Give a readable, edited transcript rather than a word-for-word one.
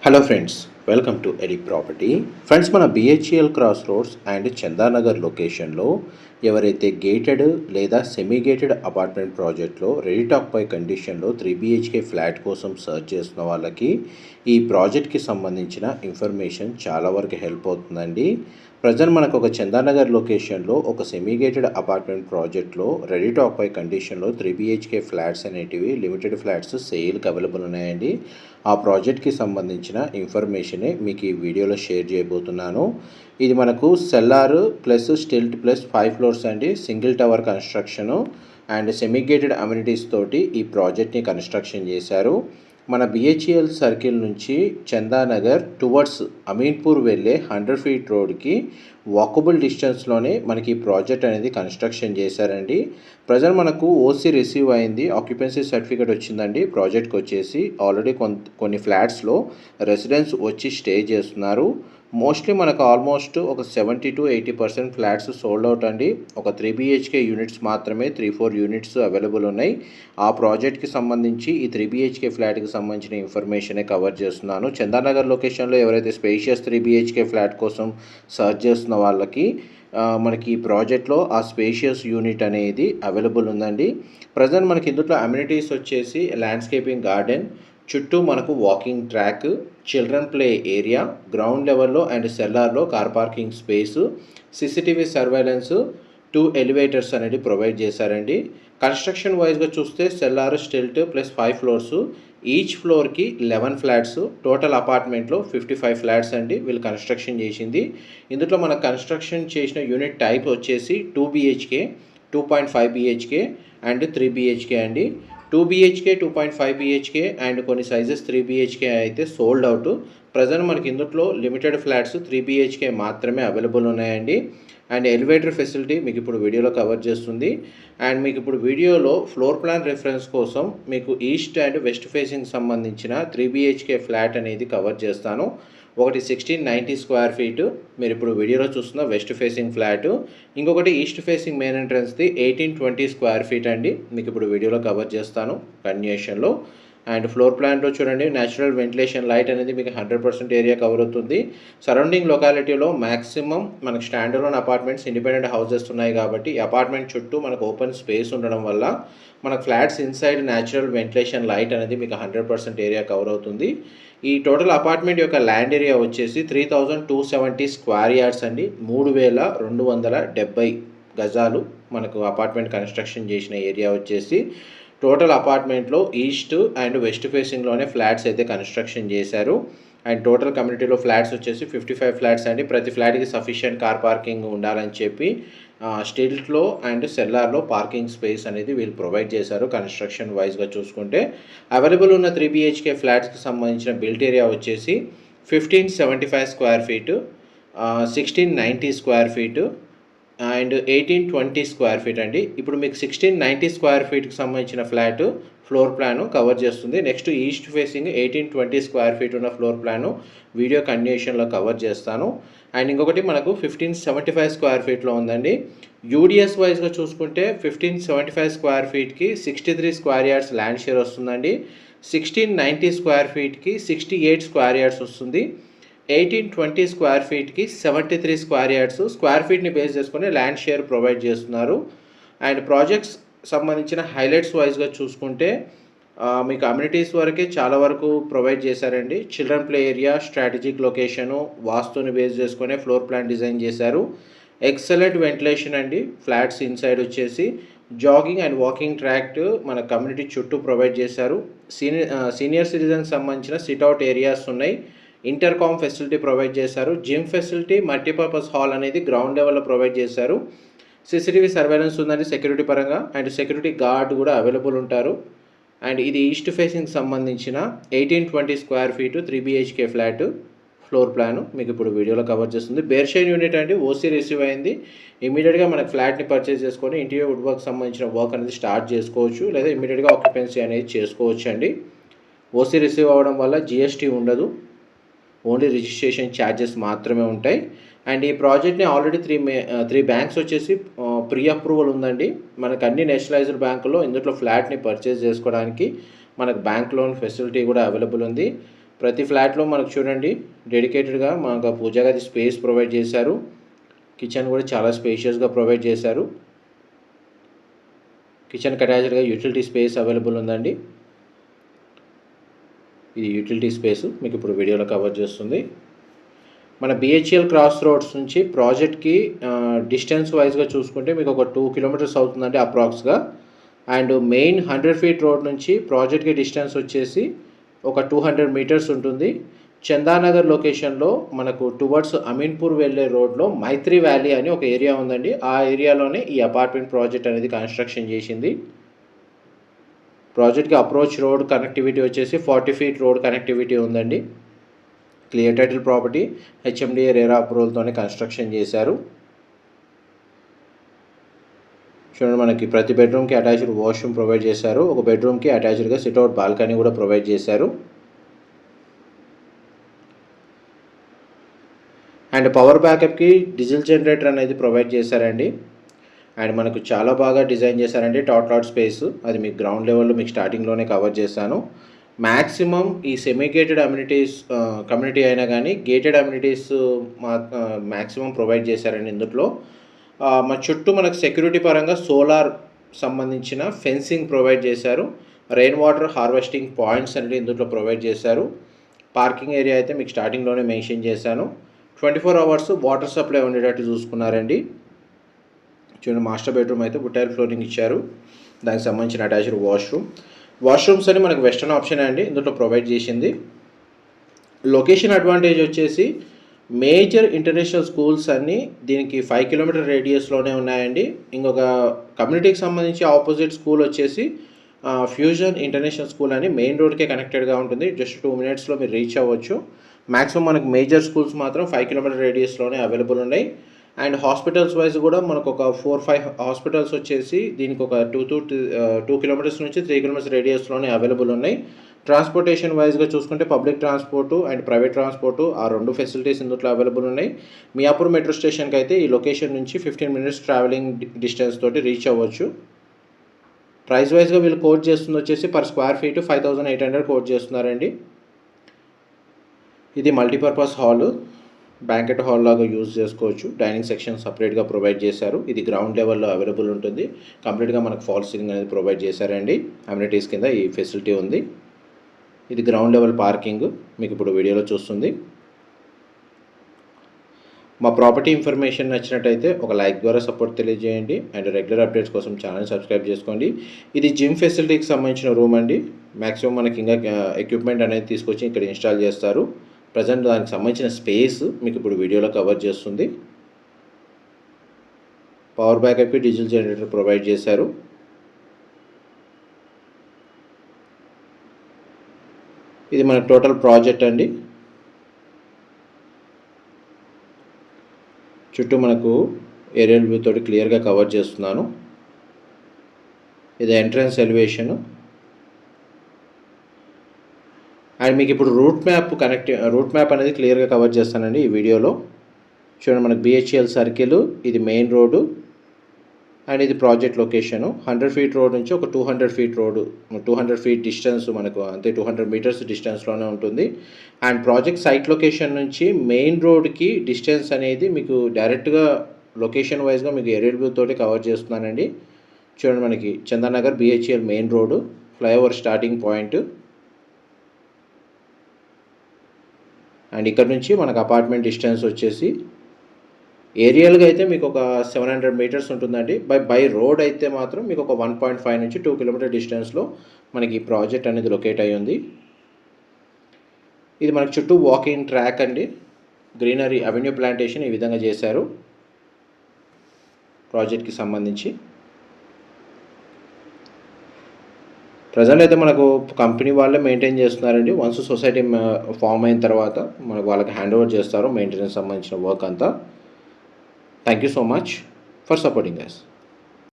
Hello friends, welcome to AD property. Friends, మన BHEL cross roads and Chandanagar లొకేషన్లో ఎవరైతే gated లేదా సెమీ గేటెడ్ అపార్ట్మెంట్ ప్రాజెక్ట్లో రెడీ టాక్ పై కండిషన్లో 3 BHK ఫ్లాట్ కోసం సర్చ్ చేస్తున్న వాళ్ళకి ఈ ప్రాజెక్ట్కి సంబంధించిన ఇన్ఫర్మేషన్ చాలా వరకు హెల్ప్ అవుతుందండి. ప్రజెంట్ మనకు ఒక చందానగర్ లొకేషన్లో ఒక సెమీ గేటెడ్ అపార్ట్మెంట్ ప్రాజెక్ట్లో రెడీ టాక్ పై కండిషన్లో 3 BHK ఫ్లాట్స్ అనేటివి లిమిటెడ్ ఫ్లాట్స్ సేల్కి అవైలబుల్ ఉన్నాయండి. ఆ ప్రాజెక్ట్కి సంబంధించిన ఇన్ఫర్మేషనే మీకు ఈ వీడియోలో షేర్ చేయబోతున్నాను. ఇది మనకు cellar plus stilt plus 5 floors అండి. Single tower construction and semi gated amenities తోటి ఈ ప్రాజెక్ట్ని కన్స్ట్రక్షన్ చేశారు. మన బిహెచ్ఎల్ సర్కిల్ నుంచి చందానగర్ టువర్డ్స్ అమీన్పూర్ వెళ్ళే 100 ఫీట్ రోడ్కి వాకబుల్ డిస్టెన్స్లోనే మనకి ఈ ప్రాజెక్ట్ అనేది కన్స్ట్రక్షన్ చేశారండి. ప్రజెంట్ మనకు ఓసీ రిసీవ్ అయింది, ఆక్యుపెన్సీ సర్టిఫికేట్ వచ్చిందండి. ప్రాజెక్ట్కి వచ్చేసి ఆల్రెడీ కొన్ని ఫ్లాట్స్లో రెసిడెంట్స్ వచ్చి స్టే చేస్తున్నారు. మోస్ట్లీ మనకు ఆల్మోస్ట్ ఒక 70 to 80% ఫ్లాట్స్ సోల్డ్ అవుట్ అండి. ఒక 3 BHK యూనిట్స్ మాత్రమే 3-4 యూనిట్స్ అవైలబుల్ ఉన్నాయి. ఆ ప్రాజెక్ట్కి సంబంధించి ఈ 3 BHK ఫ్లాట్కి సంబంధించిన ఇన్ఫర్మేషనే కవర్ చేస్తున్నాను. చందానగర్ లొకేషన్లో ఎవరైతే స్పేషియస్ 3 BHK ఫ్లాట్ కోసం సర్చ్ చేస్తున్న వాళ్ళకి మనకి ఈ ప్రాజెక్ట్లో ఆ స్పేషియస్ యూనిట్ అనేది అవైలబుల్ ఉందండి. ప్రజెంట్ మనకి ఇందులో అమ్యూనిటీస్ వచ్చేసి ల్యాండ్స్కేపింగ్ గార్డెన్, చుట్టూ మనకు walking track, children play area, ground లెవెల్లో అండ్ సెల్లార్లో car parking space, CCTV surveillance, 2 elevators అనేది ప్రొవైడ్ చేశారండి. కన్స్ట్రక్షన్ వైజ్గా చూస్తే cellar stilt plus 5 floors, each ఫ్లోర్కి 11 ఫ్లాట్స్, టోటల్ అపార్ట్మెంట్లో 55 ఫ్లాట్స్ అండి వీళ్ళు కన్స్ట్రక్షన్ చేసింది. ఇందులో మన కన్స్ట్రక్షన్ చేసిన యూనిట్ టైప్ వచ్చేసి 2 BHK, 2.5 BHK అండ్ 3 BHK అండి. 2 BHK, 2.5 BHK అండ్ కొన్ని సైజెస్ 3 BHK అయితే సోల్డ్ అవుట్. ప్రజెంట్ మనకి ఇందులో లిమిటెడ్ ఫ్లాట్స్ 3 BHK మాత్రమే అవైలబుల్ ఉన్నాయండి. అండ్ ఎలివేటర్ ఫెసిలిటీ మీకు ఇప్పుడు వీడియోలో కవర్ చేస్తుంది. అండ్ మీకు ఇప్పుడు వీడియోలో ఫ్లోర్ ప్లాన్ రిఫరెన్స్ కోసం మీకు ఈస్ట్ అండ్ వెస్ట్ ఫేసింగ్ సంబంధించిన 3 BHK ఫ్లాట్ అనేది కవర్ చేస్తాను. ఒకటి 1690 స్క్వేర్ ఫీటు మీరు ఇప్పుడు వీడియోలో చూస్తున్న వెస్ట్ ఫేసింగ్ ఫ్లాటు, ఇంకొకటి ఈస్ట్ ఫేసింగ్ మెయిన్ ఎంట్రన్స్ది 1820 స్క్వేర్ ఫీట్ అండి. మీకు ఇప్పుడు వీడియోలో కవర్ చేస్తాను కంటిన్యూషన్లో. అండ్ ఫ్లోర్ ప్లాన్లో చూడండి, న్యాచురల్ వెంటిలేషన్ లైట్ అనేది మీకు 100% ఏరియా కవర్ అవుతుంది. సరౌండింగ్ లొకాలిటీలో మ్యాక్సిమం మనకు stand alone apartments, independent houses ఉన్నాయి కాబట్టి ఈ అపార్ట్మెంట్ చుట్టూ మనకు ఓపెన్ స్పేస్ ఉండడం వల్ల మనకు flats inside natural ventilation light అనేది మీకు 100% ఏరియా కవర్ అవుతుంది. ఈ టోటల్ అపార్ట్మెంట్ యొక్క ల్యాండ్ ఏరియా వచ్చేసి 3270 స్క్వేర్ యార్డ్స్ అండి. 3270 గజాలు మనకు అపార్ట్మెంట్ కన్స్ట్రక్షన్ చేసిన ఏరియా వచ్చేసి. టోటల్ అపార్ట్మెంట్లో ఈస్ట్ అండ్ వెస్ట్ ఫేసింగ్లోనే ఫ్లాట్స్ అయితే కన్స్ట్రక్షన్ చేశారు. అండ్ టోటల్ కమ్యూనిటీలో ఫ్లాట్స్ వచ్చేసి 55 ఫ్లాట్స్ అండి. ప్రతి ఫ్లాట్కి సఫిషియెంట్ కార్ పార్కింగ్ ఉండాలని చెప్పి స్టిల్ట్లో అండ్ సెల్లార్లో పార్కింగ్ స్పేస్ అనేది వీళ్ళు ప్రొవైడ్ చేశారు. కన్స్ట్రక్షన్ వైజ్గా చూసుకుంటే అవైలబుల్ ఉన్న 3 BHK ఫ్లాట్స్కి సంబంధించిన బిల్ట్ ఏరియా వచ్చేసి 1575 square feet, 1690 square feet and 1820 square feet అండి. ఇప్పుడు మీకు 1690 స్క్వేర్ ఫీట్కి సంబంధించిన ఫ్లాట్ ఫ్లోర్ ప్లాను కవర్ చేస్తుంది. Next east facing 1820 square feet ఉన్న ఫ్లోర్ ప్లాను వీడియో కంటిన్యూషన్లో కవర్ చేస్తాను. అండ్ ఇంకొకటి మనకు 1575 స్క్వేర్ ఫీట్లో ఉందండి. యూడిఎస్ వైజ్గా చూసుకుంటే 1575 స్క్వేర్ ఫీట్కి 63 స్క్వేర్ యార్డ్స్ ల్యాండ్ షేర్ వస్తుందండి. 1690 స్క్వేర్ ఫీట్కి 68 స్క్వేర్ యార్డ్స్ వస్తుంది. 1820 స్క్వేర్ ఫీట్కి 73 స్క్వేర్ యార్డ్స్ స్క్వేర్ ఫీట్ని బేస్ చేసుకుని ల్యాండ్ షేర్ ప్రొవైడ్ చేస్తున్నారు. అండ్ ప్రాజెక్ట్స్ సంబంధించిన హైలైట్స్ వైజ్గా చూసుకుంటే మీకు అమ్యూనిటీస్ వరకే చాలా వరకు ప్రొవైడ్ చేశారండి. Children play area, strategic location, వాస్తుని బేస్ చేసుకునే ఫ్లోర్ ప్లాన్ డిజైన్ చేశారు. ఎక్సలెంట్ వెంటిలేషన్ అండి. ఫ్లాట్స్ ఇన్సైడ్ వచ్చేసి జాగింగ్ అండ్ వాకింగ్ ట్రాక్ మన కమ్యూనిటీ చుట్టూ ప్రొవైడ్ చేశారు. సీనియర్ సిటిజన్స్ సంబంధించిన సిట్అవుట్ ఏరియాస్ ఉన్నాయి. ఇంటర్కామ్ ఫెసిలిటీ ప్రొవైడ్ చేశారు. జిమ్ ఫెసిలిటీ, మల్టీపర్పస్ హాల్ అనేది గ్రౌండ్ లెవెల్లో ప్రొవైడ్ చేశారు. సీసీటీవీ సర్వేలెన్స్ ఉందండి సెక్యూరిటీ పరంగా, అండ్ సెక్యూరిటీ గార్డ్ కూడా అవైలబుల్ ఉంటారు. అండ్ ఇది ఈస్ట్ ఫేసింగ్ సంబంధించిన 1820 square feet 3 BHK flat floor plan మీకు ఇప్పుడు వీడియోలో కవర్ చేస్తుంది. బేర్షైన్ యూనిట్ అండి, ఓసీ రిసీవ్ అయింది. ఇమీడియట్గా మనకు ఫ్లాట్ని పర్చేస్ చేసుకొని ఇంటీరియర్ వుడ్ వర్క్ సంబంధించిన వర్క్ అనేది స్టార్ట్ చేసుకోవచ్చు, లేదా ఇమీడియట్గా ఆక్యుపెన్సీ అనేది చేసుకోవచ్చు అండి. ఓసీ రిసీవ్ అవ్వడం వల్ల GST ఉండదు, ఓన్లీ రిజిస్ట్రేషన్ ఛార్జెస్ మాత్రమే ఉంటాయి. అండ్ ఈ ప్రాజెక్ట్ని ఆల్రెడీ 3 బ్యాంక్స్ వచ్చేసి ప్రీ అప్రూవల్ ఉందండి. మనకు అన్ని నేషనలైజ్డ్ బ్యాంకుల్లో ఇందులో ఫ్లాట్ని పర్చేస్ చేసుకోవడానికి మనకు బ్యాంక్ లోన్ ఫెసిలిటీ కూడా అవైలబుల్ ఉంది. ప్రతి ఫ్లాట్లో మనకు చూడండి డెడికేటెడ్గా మనకు పూజా గది స్పేస్ ప్రొవైడ్ చేశారు. కిచెన్ కూడా చాలా స్పేషియస్గా ప్రొవైడ్ చేశారు. కిచెన్కి అటాచ్డ్గా యూటిలిటీ స్పేస్ అవైలబుల్ ఉందండి. ఇది యూటిలిటీ స్పేస్ మీకు ఇప్పుడు వీడియోలో కవర్ చేస్తుంది. మన బిహెచ్ఎల్ క్రాస్ రోడ్స్ నుంచి ప్రాజెక్ట్కి డిస్టెన్స్ వైజ్గా చూసుకుంటే మీకు ఒక 2 కిలోమీటర్స్ అవుతుందండి అప్రాక్స్గా. అండ్ మెయిన్ 100 ఫీట్ రోడ్ నుంచి ప్రాజెక్ట్కి డిస్టెన్స్ వచ్చేసి ఒక 200 మీటర్స్ ఉంటుంది. చందానగర్ లొకేషన్లో మనకు టువర్డ్స్ అమీన్పూర్ వెళ్ళే రోడ్లో మైత్రి వ్యాలీ అని ఒక ఏరియా ఉందండి. ఆ ఏరియాలోనే ఈ అపార్ట్మెంట్ ప్రాజెక్ట్ అనేది కన్స్ట్రక్షన్ చేసింది. ప్రాజెక్ట్కి అప్రోచ్ రోడ్ కనెక్టివిటీ వచ్చేసి 40 ఫీట్ రోడ్ కనెక్టివిటీ ఉందండి. Clear title property HMDA RERA అప్రూవల్తోనే కన్స్ట్రక్షన్ చేశారు. చూడండి మనకి ప్రతి బెడ్రూమ్కి అటాచ్డ్ వాష్రూమ్ ప్రొవైడ్ చేశారు. ఒక బెడ్రూమ్కి అటాచ్డ్గా సిట్అవుట్ బాల్కనీ కూడా ప్రొవైడ్ చేశారు. అండ్ పవర్ బ్యాకప్కి డీజిల్ జనరేటర్ అనేది ప్రొవైడ్ చేశారండి. అండ్ మనకు చాలా బాగా డిజైన్ చేశారండి టాట్ స్పేస్. అది మీకు గ్రౌండ్ లెవెల్లో మీకు స్టార్టింగ్లోనే కవర్ చేశాను. మ్యాక్సిమం ఈ సెమీ గేటెడ్ అమ్యూనిటీస్ కమ్యూనిటీ అయినా కానీ గేటెడ్ అమ్యూనిటీస్ మ్యాక్సిమం ప్రొవైడ్ చేశారండి ఇందులో. మన చుట్టూ మనకు సెక్యూరిటీ పరంగా సోలార్ సంబంధించిన ఫెన్సింగ్ ప్రొవైడ్ చేశారు. రెయిన్ వాటర్ హార్వెస్టింగ్ పాయింట్స్ అనేది ఇందులో ప్రొవైడ్ చేశారు. పార్కింగ్ ఏరియా అయితే మీకు స్టార్టింగ్లోనే మెన్షన్ చేశాను. 24 అవర్స్ వాటర్ సప్లై ఉండేటట్టు చూసుకున్నారండి. చూడండి మాస్టర్ బెడ్రూమ్ అయితే వుడ్ ఫ్లోరింగ్ ఇచ్చారు. దానికి సంబంధించిన అటాచ్డ్ వాష్రూమ్స్ అని మనకు వెస్టర్న్ ఆప్షన్ అండి ఇందులో ప్రొవైడ్ చేసింది. లొకేషన్ అడ్వాంటేజ్ వచ్చేసి మేజర్ ఇంటర్నేషనల్ స్కూల్స్ అన్నీ దీనికి 5 కిలోమీటర్ రేడియస్లోనే ఉన్నాయండి. ఇంకొక కమ్యూనిటీకి సంబంధించి ఆపోజిట్ స్కూల్ వచ్చేసి ఫ్యూజన్ ఇంటర్నేషనల్ స్కూల్ అని మెయిన్ రోడ్కే కనెక్టెడ్గా ఉంటుంది. జస్ట్ 2 మినిట్స్లో మీరు రీచ్ అవ్వచ్చు. మ్యాక్సిమం మనకు మేజర్ స్కూల్స్ మాత్రం 5 కిలోమీటర్ రేడియస్లోనే అవైలబుల్ ఉన్నాయి. అండ్ హాస్పిటల్స్ వైజ్ కూడా మనకు ఒక 4-5 హాస్పిటల్స్ వచ్చేసి దీనికి ఒక 2 కిలోమీటర్స్ నుంచి 3 కిలోమీటర్స్ రేడియస్లోనే అవైలబుల్ ఉన్నాయి. ట్రాన్స్పోర్టేషన్ వైజ్గా చూసుకుంటే public transport and private transport ఆ 2 ఫెసిలిటీస్ ఇందులో అవైలబుల్ ఉన్నాయి. మియాపూర్ మెట్రో స్టేషన్కి అయితే ఈ లొకేషన్ నుంచి 15 మినిట్స్ ట్రావెలింగ్ డిస్టెన్స్ తోటి రీచ్ అవ్వచ్చు. ప్రైస్ వైజ్గా వీళ్ళు కోట్ చేస్తుంది వచ్చేసి పర్ స్క్వేర్ ఫీట్ 5800 కోట్ చేస్తున్నారండి. ఇది మల్టీపర్పస్ హాల్, బ్యాంకెట్ హాల్ లాగా యూజ్ చేసుకోవచ్చు. డైనింగ్ సెక్షన్ సపరేట్గా ప్రొవైడ్ చేశారు. ఇది గ్రౌండ్ లెవెల్లో అవైలబుల్ ఉంటుంది. కంప్లీట్గా మనకు ఫాల్ సీలింగ్ అనేది ప్రొవైడ్ చేశారండి. అమ్యూనిటీస్ కింద ఈ ఫెసిలిటీ ఉంది. ఇది గ్రౌండ్ లెవెల్ పార్కింగ్ మీకు ఇప్పుడు వీడియోలో చూస్తుంది. మా ప్రాపర్టీ ఇన్ఫర్మేషన్ నచ్చినట్టయితే ఒక లైక్ ద్వారా సపోర్ట్ తెలియజేయండి. అండ్ రెగ్యులర్ అప్డేట్స్ కోసం ఛానల్ సబ్స్క్రైబ్ చేసుకోండి. ఇది జిమ్ ఫెసిలిటీకి సంబంధించిన రూమ్ అండి. మ్యాక్సిమం మనకి ఇంకా ఎక్విప్మెంట్ అనేది తీసుకొచ్చి ఇక్కడ ఇన్స్టాల్ చేస్తారు. ప్రజెంట్ దానికి సంబంధించిన స్పేస్ మీకు ఇప్పుడు వీడియోలో కవర్ చేస్తుంది. పవర్ బ్యాకప్కి డీజిల్ జనరేటర్ ప్రొవైడ్ చేశారు. ఇది మన టోటల్ ప్రాజెక్ట్ అండి. చుట్టూ మనకు ఏరియల్ వ్యూ తోటి క్లియర్గా కవర్ చేస్తున్నాను. ఇది ఎంట్రన్స్ ఎలివేషను. అండ్ మీకు ఇప్పుడు రూట్ మ్యాప్ అనేది క్లియర్గా కవర్ చేస్తానండి ఈ వీడియోలో. చూడండి మనకు బిహెచ్ఎల్ సర్కిల్, ఇది మెయిన్ రోడ్డు అండ్ ఇది ప్రాజెక్ట్ లొకేషను. 100 ఫీట్ రోడ్ నుంచి ఒక 200 ఫీట్ రోడ్డు, 200 ఫీట్ డిస్టెన్స్ మనకు అంతే 200 మీటర్స్ డిస్టెన్స్లోనే ఉంటుంది. అండ్ ప్రాజెక్ట్ సైట్ లొకేషన్ నుంచి మెయిన్ రోడ్కి డిస్టెన్స్ అనేది మీకు డైరెక్ట్గా లొకేషన్ వైజ్గా మీకు ఏరియల్ వ్యూ తోటి కవర్ చేస్తున్నానండి. చూడండి మనకి Chandanagar BHEL main road, flyover starting point. And ఇక్కడ నుంచి మనకు అపార్ట్మెంట్ డిస్టెన్స్ వచ్చేసి ఏరియాలుగా అయితే మీకు ఒక 700 మీటర్స్ ఉంటుందండి. బై రోడ్ అయితే మాత్రం మీకు ఒక 1.5 నుంచి 2 కిలోమీటర్ డిస్టెన్స్లో మనకి ఈ ప్రాజెక్ట్ అనేది లొకేట్ అయ్యి ఉంది. ఇది మనకు చుట్టూ వాకింగ్ ట్రాక్ అండి. గ్రీనరీ అవెన్యూ ప్లాంటేషన్ ఈ విధంగా చేశారు ప్రాజెక్ట్కి సంబంధించి. ప్రజెంట్ అయితే మనకు కంపెనీ వాళ్ళే మెయింటైన్ చేస్తున్నారండి. వన్స్ సొసైటీ ఫామ్ అయిన తర్వాత మనకు వాళ్ళకి హ్యాండ్ ఓవర్ చేస్తారు మెయింటెనెన్స్ సంబంధించిన వర్క్ అంతా. Thank you so much for supporting us.